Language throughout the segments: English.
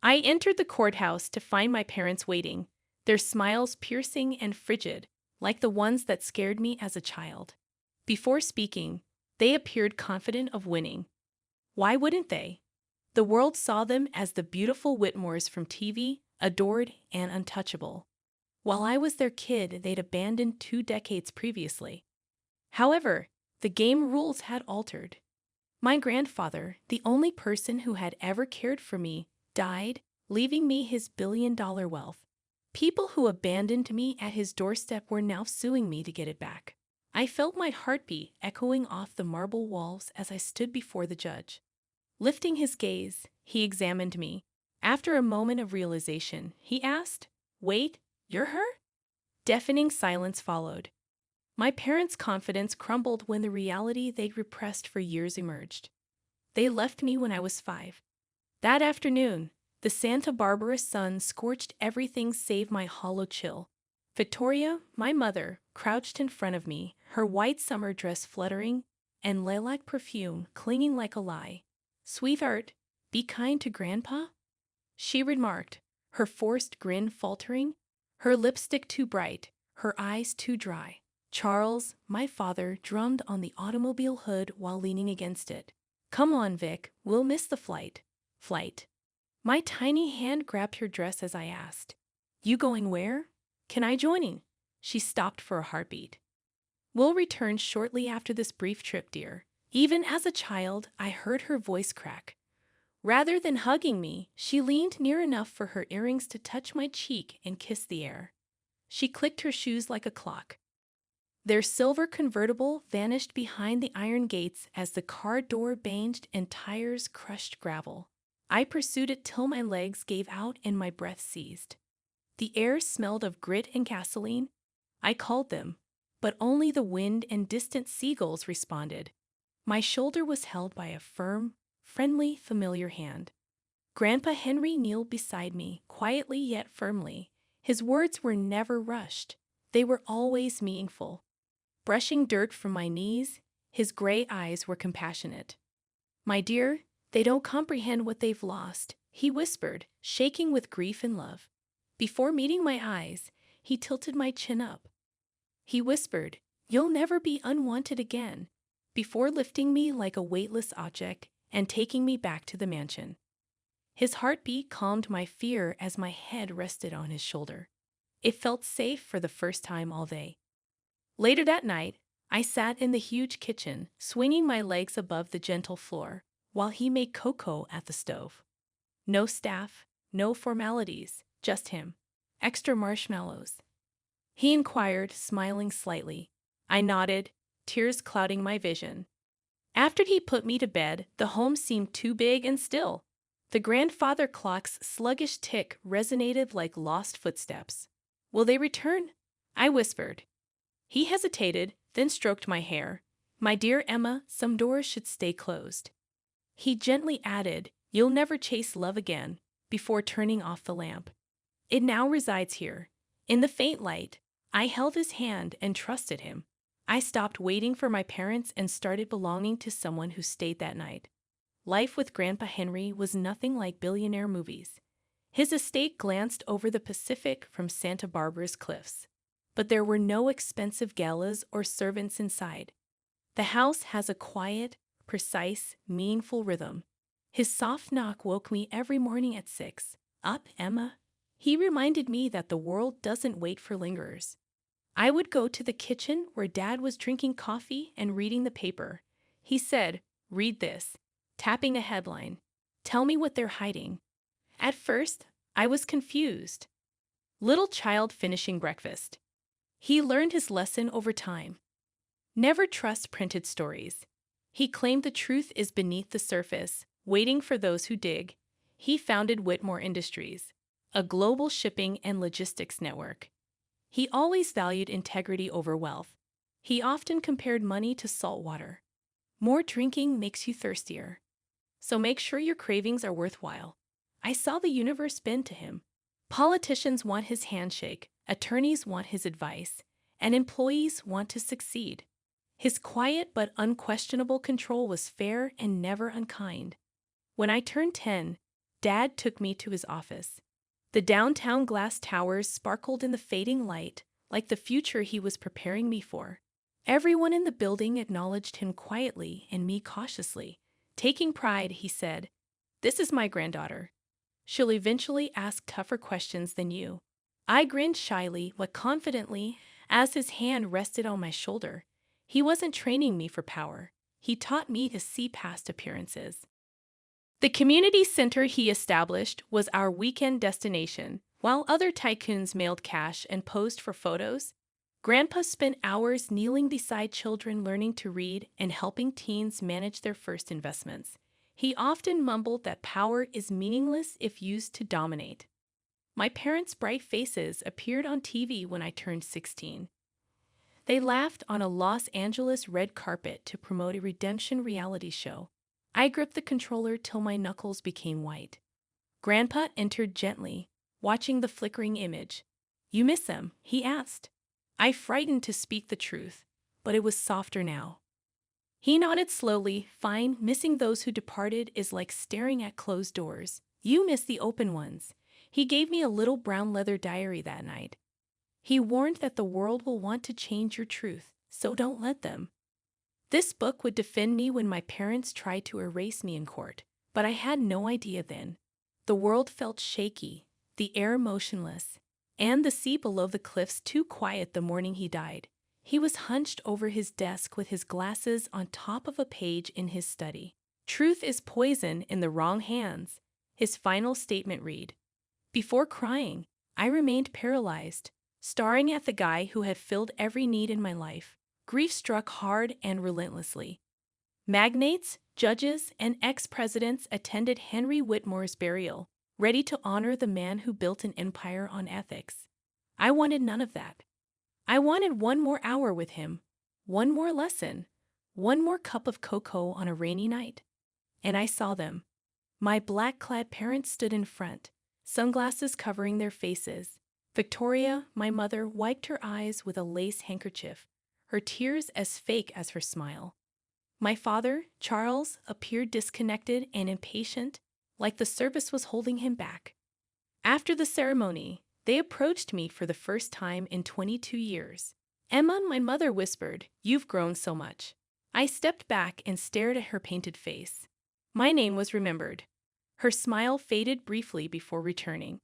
I entered the courthouse to find my parents waiting, their smiles piercing and frigid, like the ones that scared me as a child. Before speaking, they appeared confident of winning. Why wouldn't they? The world saw them as the beautiful Whitmores from TV, adored and untouchable. While I was their kid they'd abandoned 2 decades previously. However, the game rules had altered. My grandfather, the only person who had ever cared for me, died, leaving me his billion-dollar wealth. People who abandoned me at his doorstep were now suing me to get it back. I felt my heartbeat echoing off the marble walls as I stood before the judge. Lifting his gaze, he examined me. After a moment of realization, he asked, "Wait, you're her?" Deafening silence followed. My parents' confidence crumbled when the reality they'd repressed for years emerged. They left me when I was 5. That afternoon, the Santa Barbara sun scorched everything save my hollow chill. Victoria, my mother, crouched in front of me, her white summer dress fluttering, and lilac perfume clinging like a lie. "Sweetheart, be kind to Grandpa," she remarked, her forced grin faltering, her lipstick too bright, her eyes too dry. Charles, my father, drummed on the automobile hood while leaning against it. "Come on, Vic, we'll miss the flight." Flight. My tiny hand grabbed her dress as I asked, "You going where? Can I join?" She stopped for a heartbeat. "We'll return shortly after this brief trip, dear." Even as a child, I heard her voice crack. Rather than hugging me, she leaned near enough for her earrings to touch my cheek and kiss the air. She clicked her shoes like a clock. Their silver convertible vanished behind the iron gates as the car door banged and tires crushed gravel. I pursued it till my legs gave out and my breath seized. The air smelled of grit and gasoline. I called them, but only the wind and distant seagulls responded. My shoulder was held by a firm, friendly, familiar hand. Grandpa Henry kneeled beside me, quietly yet firmly. His words were never rushed. They were always meaningful. Brushing dirt from my knees, his gray eyes were compassionate. "My dear, they don't comprehend what they've lost," he whispered, shaking with grief and love. Before meeting my eyes, he tilted my chin up. He whispered, "You'll never be unwanted again," before lifting me like a weightless object and taking me back to the mansion. His heartbeat calmed my fear as my head rested on his shoulder. It felt safe for the first time all day. Later that night, I sat in the huge kitchen, swinging my legs above the gentle floor, while he made cocoa at the stove. No staff, no formalities, just him. "Extra marshmallows?" he inquired, smiling slightly. I nodded, tears clouding my vision. After he put me to bed, the home seemed too big and still. The grandfather clock's sluggish tick resonated like lost footsteps. "Will they return?" I whispered. He hesitated, then stroked my hair. "My dear Emma, some doors should stay closed." He gently added, "You'll never chase love again," before turning off the lamp. "It now resides here." In the faint light, I held his hand and trusted him. I stopped waiting for my parents and started belonging to someone who stayed that night. Life with Grandpa Henry was nothing like billionaire movies. His estate glanced over the Pacific from Santa Barbara's cliffs. But there were no expensive galas or servants inside. The house has a quiet, precise, meaningful rhythm. His soft knock woke me every morning at 6. "Up, Emma." He reminded me that the world doesn't wait for lingerers. I would go to the kitchen where Dad was drinking coffee and reading the paper. He said, "Read this," tapping a headline. "Tell me what they're hiding." At first, I was confused. Little child finishing breakfast. He learned his lesson over time. Never trust printed stories. He claimed the truth is beneath the surface, waiting for those who dig. He founded Whitmore Industries, a global shipping and logistics network. He always valued integrity over wealth. He often compared money to salt water. More drinking makes you thirstier. So make sure your cravings are worthwhile. I saw the universe bend to him. Politicians want his handshake, attorneys want his advice, and employees want to succeed. His quiet but unquestionable control was fair and never unkind. When I turned 10, Dad took me to his office. The downtown glass towers sparkled in the fading light, like the future he was preparing me for. Everyone in the building acknowledged him quietly and me cautiously. Taking pride, he said, "This is my granddaughter. She'll eventually ask tougher questions than you." I grinned shyly but confidently as his hand rested on my shoulder. He wasn't training me for power. He taught me to see past appearances. The community center he established was our weekend destination. While other tycoons mailed cash and posed for photos, Grandpa spent hours kneeling beside children learning to read and helping teens manage their first investments. He often mumbled that power is meaningless if used to dominate. My parents' bright faces appeared on TV when I turned 16. They laughed on a Los Angeles red carpet to promote a redemption reality show. I gripped the controller till my knuckles became white. Grandpa entered gently, watching the flickering image. "You miss them?" he asked. I frightened to speak the truth, but it was softer now. He nodded slowly. "Fine, missing those who departed is like staring at closed doors. You miss the open ones." He gave me a little brown leather diary that night. He warned that the world will want to change your truth, so don't let them. This book would defend me when my parents tried to erase me in court, but I had no idea then. The world felt shaky, the air motionless, and the sea below the cliffs too quiet the morning he died. He was hunched over his desk with his glasses on top of a page in his study. "Truth is poison in the wrong hands," his final statement read. Before crying, I remained paralyzed, staring at the guy who had filled every need in my life. Grief struck hard and relentlessly. Magnates, judges, and ex-presidents attended Henry Whitmore's burial, ready to honor the man who built an empire on ethics. I wanted none of that. I wanted one more hour with him, one more lesson, one more cup of cocoa on a rainy night. And I saw them. My black-clad parents stood in front, sunglasses covering their faces. Victoria, my mother, wiped her eyes with a lace handkerchief, her tears as fake as her smile. My father, Charles, appeared disconnected and impatient, like the service was holding him back. After the ceremony, they approached me for the first time in 22 years. "Emma," my mother whispered, "you've grown so much." I stepped back and stared at her painted face. My name was remembered. Her smile faded briefly before returning.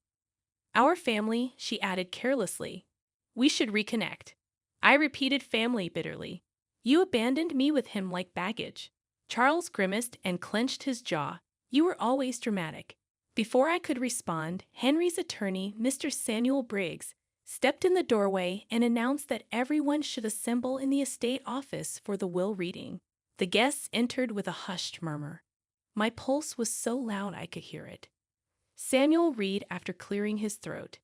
"Our family," she added carelessly. "We should reconnect." I repeated family bitterly. "You abandoned me with him like baggage." Charles grimaced and clenched his jaw. "You were always dramatic." Before I could respond, Henry's attorney, Mr. Samuel Briggs, stepped in the doorway and announced that everyone should assemble in the estate office for the will reading. The guests entered with a hushed murmur. My pulse was so loud I could hear it. Samuel read after clearing his throat.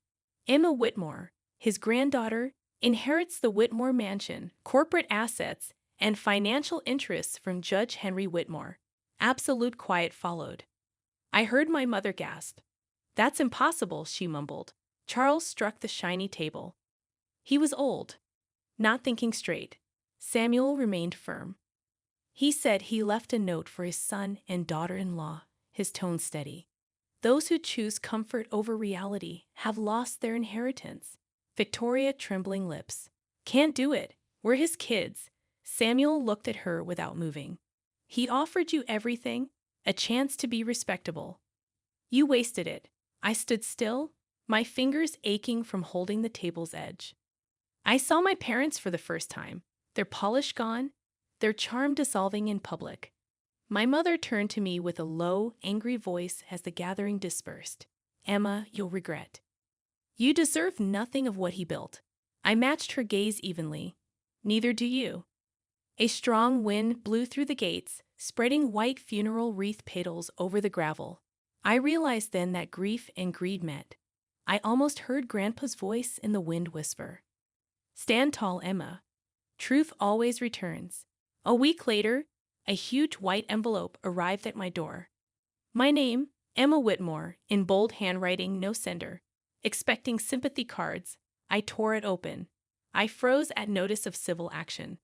"Emma Whitmore, his granddaughter, inherits the Whitmore mansion, corporate assets, and financial interests from Judge Henry Whitmore." Absolute quiet followed. I heard my mother gasp. "That's impossible," she mumbled. Charles struck the shiny table. He was old, not thinking straight. Samuel remained firm. "He said he left a note for his son and daughter-in-law," his tone steady. "Those who choose comfort over reality have lost their inheritance." Victoria, trembling lips. "Can't do it. We're his kids." Samuel looked at her without moving. "He offered you everything, a chance to be respectable. You wasted it." I stood still, my fingers aching from holding the table's edge. I saw my parents for the first time, their polish gone, their charm dissolving in public. My mother turned to me with a low, angry voice as the gathering dispersed. "Emma, you'll regret. You deserve nothing of what he built." I matched her gaze evenly. "Neither do you." A strong wind blew through the gates, spreading white funeral wreath petals over the gravel. I realized then that grief and greed met. I almost heard Grandpa's voice in the wind whisper, "Stand tall, Emma. Truth always returns." A week later, a huge white envelope arrived at my door. My name, Emma Whitmore, in bold handwriting, no sender. Expecting sympathy cards, I tore it open. I froze at notice of civil action.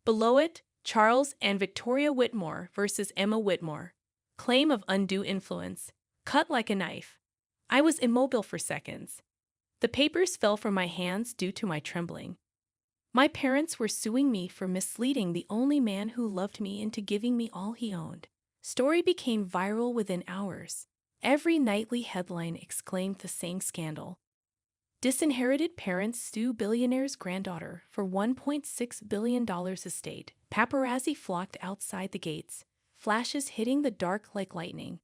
Below it, Charles and Victoria Whitmore versus Emma Whitmore. Claim of undue influence. cut like a knife. I was immobile for seconds. The papers fell from my hands due to my trembling. My parents were suing me for misleading the only man who loved me into giving me all he owned. Story became viral within hours. Every nightly headline exclaimed the same scandal. Disinherited parents sue billionaire's granddaughter for $1.6 billion estate. Paparazzi flocked outside the gates, flashes hitting the dark like lightning.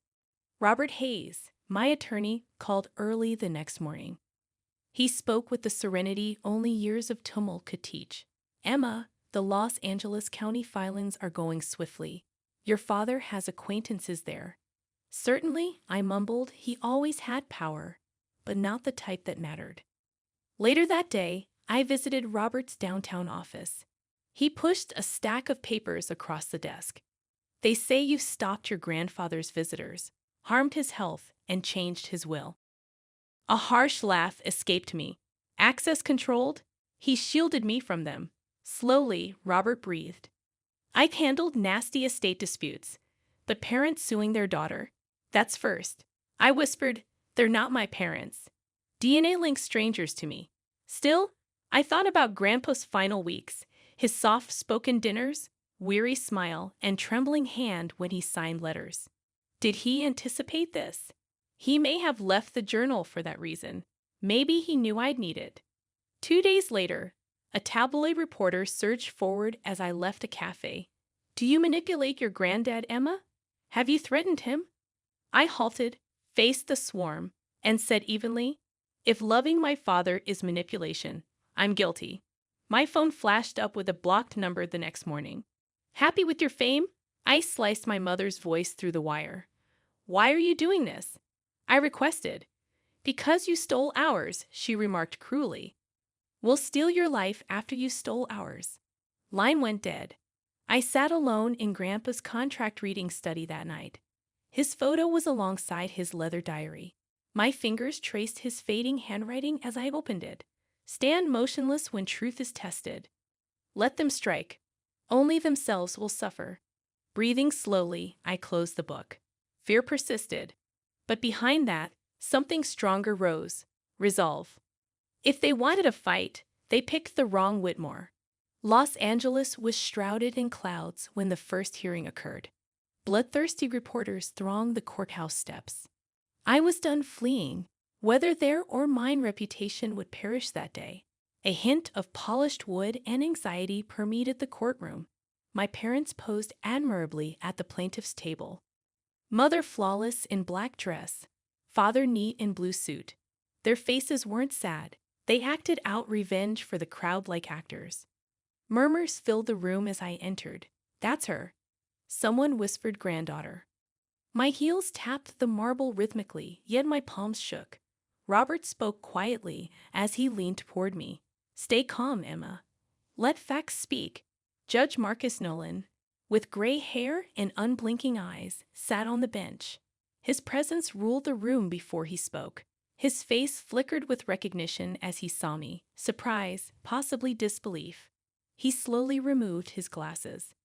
Robert Hayes, my attorney, called early the next morning. He spoke with the serenity only years of tumult could teach. Emma, the Los Angeles County filings are going swiftly. Your father has acquaintances there. Certainly, I mumbled, he always had power, but not the type that mattered. Later that day, I visited Robert's downtown office. He pushed a stack of papers across the desk. They say you stopped your grandfather's visitors, harmed his health, and changed his will. A harsh laugh escaped me. Access controlled? He shielded me from them. Slowly, Robert breathed. I've handled nasty estate disputes, but parents suing their daughter, that's first. I whispered, they're not my parents. DNA links strangers to me. Still, I thought about Grandpa's final weeks, his soft-spoken dinners, weary smile, and trembling hand when he signed letters. Did he anticipate this? He may have left the journal for that reason. Maybe he knew I'd need it. 2 days later, a tabloid reporter surged forward as I left a cafe. Do you manipulate your granddad, Emma? Have you threatened him? I halted, faced the swarm, and said evenly, if loving my father is manipulation, I'm guilty. My phone flashed up with a blocked number the next morning. Happy with your fame? I sliced my mother's voice through the wire. Why are you doing this? I requested. Because you stole ours, she remarked cruelly. We'll steal your life after you stole ours. Line went dead. I sat alone in Grandpa's contract reading study that night. His photo was alongside his leather diary. My fingers traced his fading handwriting as I opened it. Stand motionless when truth is tested. Let them strike. Only themselves will suffer. Breathing slowly, I closed the book. Fear persisted. But behind that, something stronger rose. Resolve. If they wanted a fight, they picked the wrong Whitmore. Los Angeles was shrouded in clouds when the first hearing occurred. Bloodthirsty reporters thronged the courthouse steps. I was done fleeing. Whether their or mine reputation would perish that day. A hint of polished wood and anxiety permeated the courtroom. My parents posed admirably at the plaintiff's table. Mother flawless in black dress, father neat in blue suit. Their faces weren't sad. They acted out revenge for the crowd like actors. Murmurs filled the room as I entered. That's her. Someone whispered granddaughter. My heels tapped the marble rhythmically, yet my palms shook. Robert spoke quietly as he leaned toward me. Stay calm, Emma. Let facts speak. Judge Marcus Nolan, with gray hair and unblinking eyes, sat on the bench. His presence ruled the room before he spoke. His face flickered with recognition as he saw me, surprise, possibly disbelief. He slowly removed his glasses.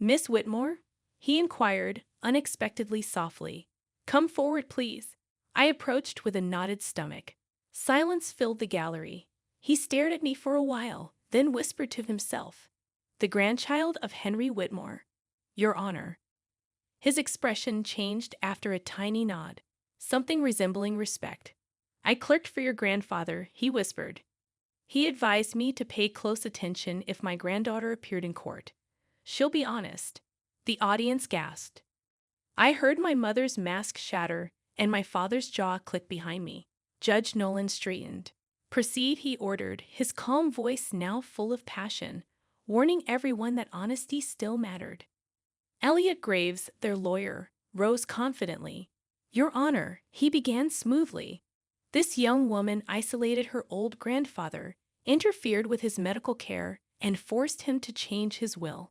Miss Whitmore? He inquired, unexpectedly softly. Come forward, please. I approached with a knotted stomach. Silence filled the gallery. He stared at me for a while, then whispered to himself. The grandchild of Henry Whitmore. Your Honor. His expression changed after a tiny nod, something resembling respect. I clerked for your grandfather, he whispered. He advised me to pay close attention if my granddaughter appeared in court. She'll be honest. The audience gasped. I heard my mother's mask shatter and my father's jaw click behind me. Judge Nolan straightened. Proceed, he ordered, his calm voice now full of passion, warning everyone that honesty still mattered. Elliot Graves, their lawyer, rose confidently. Your Honor, he began smoothly. This young woman isolated her old grandfather, interfered with his medical care, and forced him to change his will.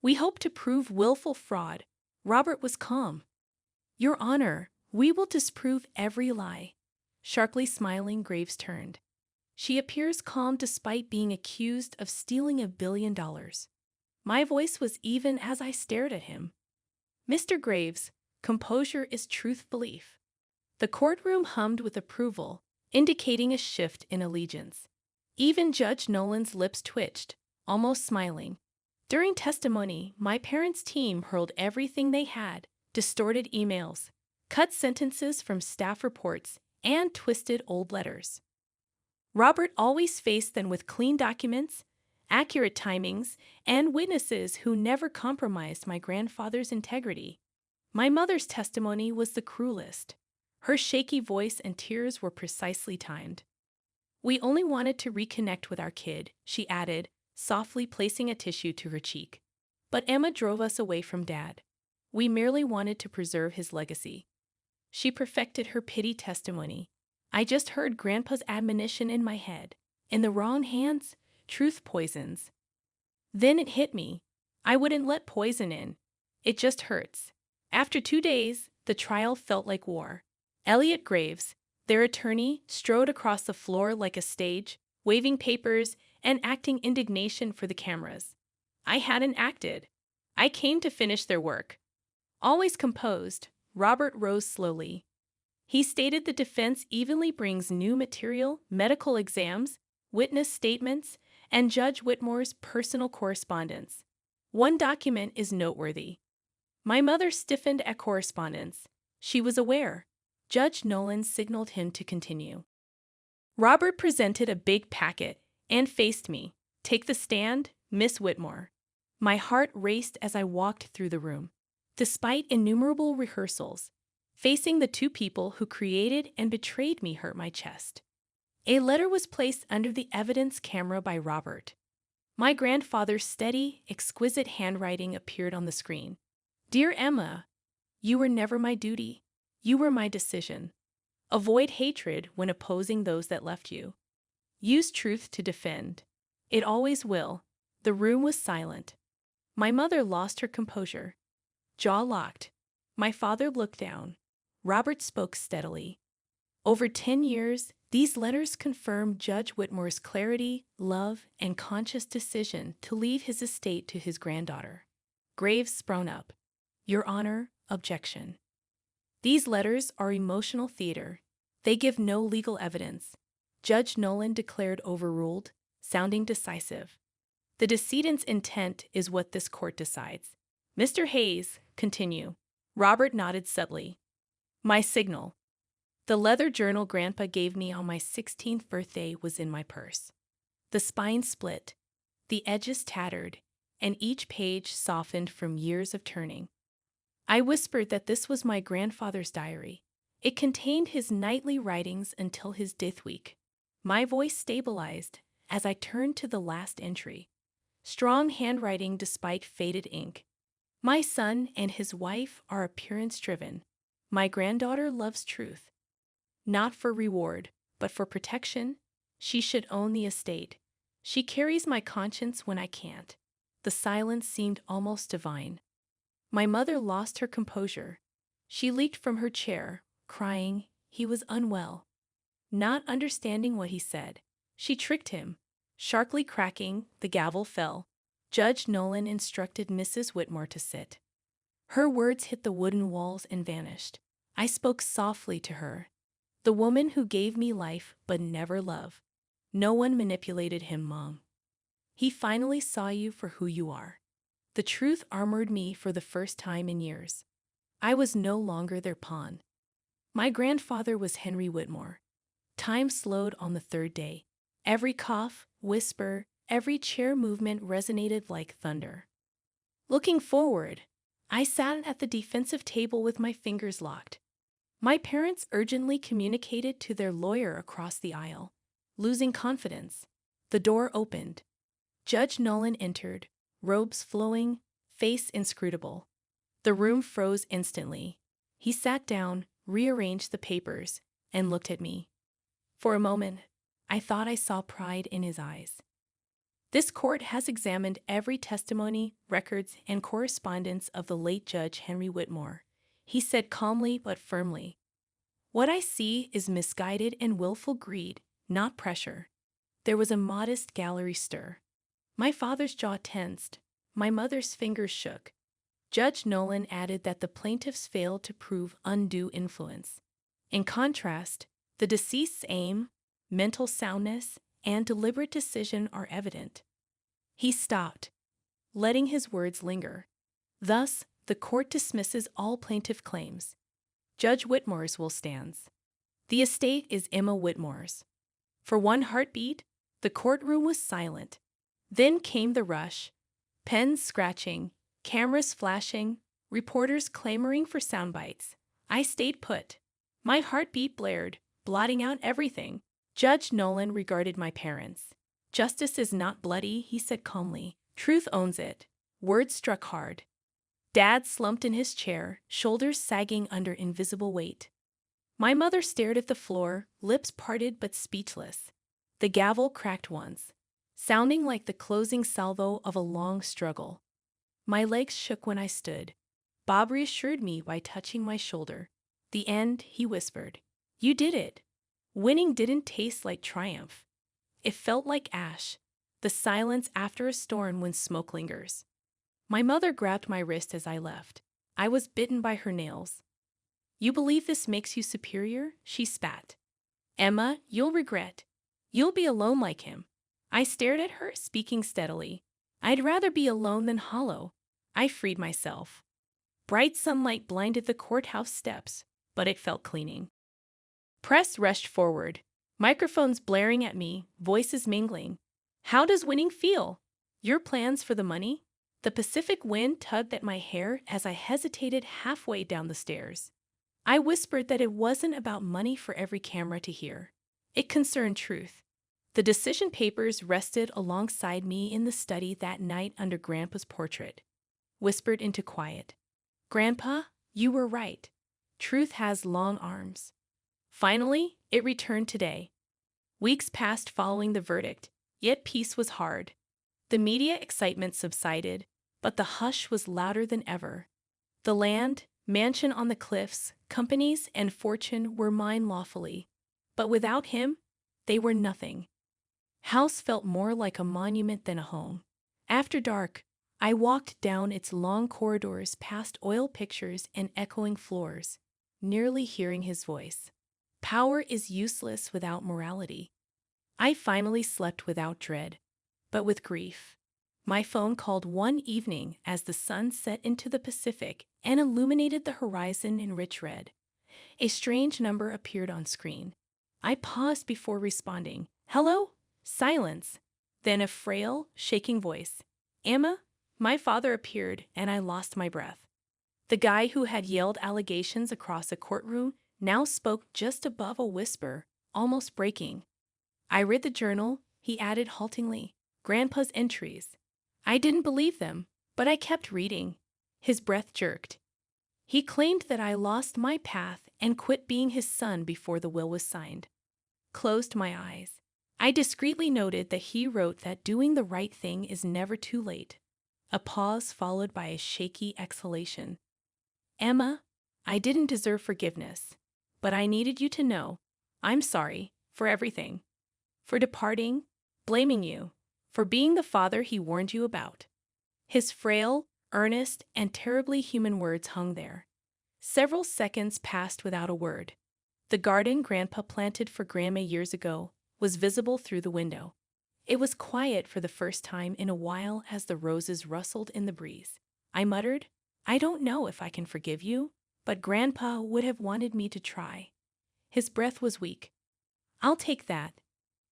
We hope to prove willful fraud. Robert was calm. Your Honor, we will disprove every lie. Sharply smiling, Graves turned. She appears calm despite being accused of stealing $1 billion. My voice was even as I stared at him. Mr. Graves, composure is truth belief. The courtroom hummed with approval, indicating a shift in allegiance. Even Judge Nolan's lips twitched, almost smiling. During testimony, my parents' team hurled everything they had: distorted emails, cut sentences from staff reports, and twisted old letters. Robert always faced them with clean documents, accurate timings, and witnesses who never compromised my grandfather's integrity. My mother's testimony was the cruelest. Her shaky voice and tears were precisely timed. "We only wanted to reconnect with our kid," she added, softly placing a tissue to her cheek. "But Emma drove us away from Dad. We merely wanted to preserve his legacy." She perfected her pity testimony. I just heard Grandpa's admonition in my head: in the wrong hands, truth poisons. Then it hit me. I wouldn't let poison in. It just hurts. After 2 days, the trial felt like war. Elliot Graves, their attorney, strode across the floor like a stage, waving papers and acting indignation for the cameras. I hadn't acted. I came to finish their work. Always composed, Robert rose slowly. He stated the defense evenly brings new material, medical exams, witness statements, and Judge Whitmore's personal correspondence. One document is noteworthy. My mother stiffened at correspondence. She was aware. Judge Nolan signaled him to continue. Robert presented a big packet and faced me. "Take the stand, Miss Whitmore." My heart raced as I walked through the room. Despite innumerable rehearsals, facing the two people who created and betrayed me hurt my chest. A letter was placed under the evidence camera by Robert. My grandfather's steady, exquisite handwriting appeared on the screen. "Dear Emma, you were never my duty. You were my decision. Avoid hatred when opposing those that left you. Use truth to defend. It always will." The room was silent. My mother lost her composure. Jaw locked. My father looked down. Robert spoke steadily. "Over 10 years, these letters confirm Judge Whitmore's clarity, love, and conscious decision to leave his estate to his granddaughter." Graves sprung up. "Your Honor, objection. These letters are emotional theater. They give no legal evidence." Judge Nolan declared overruled, sounding decisive. "The decedent's intent is what this court decides. Mr. Hayes, continue." Robert nodded subtly. "My signal. The leather journal Grandpa gave me on my 16th birthday was in my purse. The spine split, the edges tattered, and each page softened from years of turning. I whispered that this was my grandfather's diary. It contained his nightly writings until his death week." My voice stabilized as I turned to the last entry. Strong handwriting despite faded ink. "My son and his wife are appearance-driven. My granddaughter loves truth. Not for reward, but for protection. She should own the estate. She carries my conscience when I can't." The silence seemed almost divine. My mother lost her composure. She leaped from her chair, crying. He was unwell. Not understanding what he said, she tricked him. Sharply cracking, the gavel fell. Judge Nolan instructed Mrs. Whitmore to sit. Her words hit the wooden walls and vanished. I spoke softly to her. "The woman who gave me life but never love. No one manipulated him, Mom. He finally saw you for who you are." The truth armored me for the first time in years. I was no longer their pawn. My grandfather was Henry Whitmore. Time slowed on the third day. Every cough, whisper, every chair movement resonated like thunder. Looking forward, I sat at the defensive table with my fingers locked. My parents urgently communicated to their lawyer across the aisle. Losing confidence, the door opened. Judge Nolan entered, robes flowing, face inscrutable. The room froze instantly. He sat down, rearranged the papers, and looked at me. For a moment, I thought I saw pride in his eyes. "This court has examined every testimony, records, and correspondence of the late Judge Henry Whitmore," he said calmly but firmly. "What I see is misguided and willful greed, not pressure." There was a modest gallery stir. My father's jaw tensed. My mother's fingers shook. Judge Nolan added that the plaintiffs failed to prove undue influence. In contrast, the deceased's aim, mental soundness, and deliberate decision are evident. He stopped, letting his words linger. Thus, the court dismisses all plaintiff claims. Judge Whitmore's will stands. The estate is Emma Whitmore's. For one heartbeat, the courtroom was silent. Then came the rush. Pens scratching, cameras flashing, reporters clamoring for sound bites. I stayed put. My heartbeat blared, blotting out everything. Judge Nolan regarded my parents. Justice is not bloody, he said calmly. Truth owns it. Words struck hard. Dad slumped in his chair, shoulders sagging under invisible weight. My mother stared at the floor, lips parted but speechless. The gavel cracked once, sounding like the closing salvo of a long struggle. My legs shook when I stood. Bob reassured me by touching my shoulder. The end, he whispered. You did it. Winning didn't taste like triumph. It felt like ash, the silence after a storm when smoke lingers. My mother grabbed my wrist as I left. I was bitten by her nails. You believe this makes you superior? She spat. Emma, you'll regret. You'll be alone like him. I stared at her, speaking steadily. I'd rather be alone than hollow. I freed myself. Bright sunlight blinded the courthouse steps, but it felt cleaning. Press rushed forward, microphones blaring at me, voices mingling. How does winning feel? Your plans for the money? The Pacific wind tugged at my hair as I hesitated halfway down the stairs. I whispered that it wasn't about money for every camera to hear. It concerned truth. The decision papers rested alongside me in the study that night under Grandpa's portrait. Whispered into quiet. Grandpa, you were right. Truth has long arms. Finally, it returned today. Weeks passed following the verdict, yet peace was hard. The media excitement subsided, but the hush was louder than ever. The land, mansion on the cliffs, companies, and fortune were mine lawfully. But without him, they were nothing. House felt more like a monument than a home. After dark, I walked down its long corridors past oil pictures and echoing floors, nearly hearing his voice. Power is useless without morality. I finally slept without dread, but with grief. My phone called one evening as the sun set into the Pacific and illuminated the horizon in rich red. A strange number appeared on screen. I paused before responding. Hello? Silence. Then a frail, shaking voice. Emma? My father appeared, and I lost my breath. The guy who had yelled allegations across a courtroom now spoke just above a whisper, almost breaking. I read the journal, he added haltingly. Grandpa's entries. I didn't believe them, but I kept reading. His breath jerked. He claimed that I lost my path and quit being his son before the will was signed. Closed my eyes. I discreetly noted that he wrote that doing the right thing is never too late. A pause followed by a shaky exhalation. Emma, I didn't deserve forgiveness, but I needed you to know. I'm sorry for everything. For departing, blaming you, for being the father he warned you about. His frail, earnest, and terribly human words hung there. Several seconds passed without a word. The garden Grandpa planted for Grandma years ago was visible through the window. It was quiet for the first time in a while as the roses rustled in the breeze. I muttered, I don't know if I can forgive you, but Grandpa would have wanted me to try. His breath was weak. I'll take that.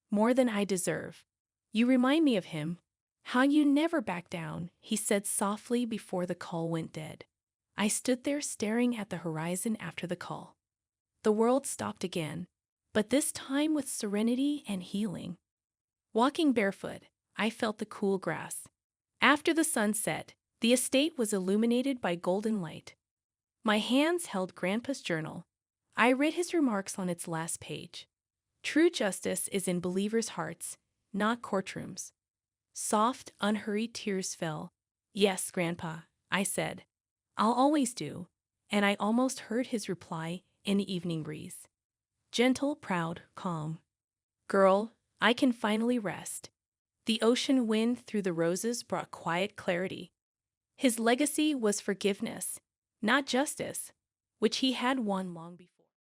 More than I deserve. You remind me of him. How you never back down, he said softly before the call went dead. I stood there staring at the horizon after the call. The world stopped again, but this time with serenity and healing. Walking barefoot, I felt the cool grass. After the sun set, the estate was illuminated by golden light. My hands held Grandpa's journal. I read his remarks on its last page. True justice is in believers' hearts, not courtrooms. Soft, unhurried tears fell. Yes, Grandpa, I said. I'll always do. And I almost heard his reply in the evening breeze. Gentle, proud, calm. Girl, I can finally rest. The ocean wind through the roses brought quiet clarity. His legacy was forgiveness, not justice, which he had won long before.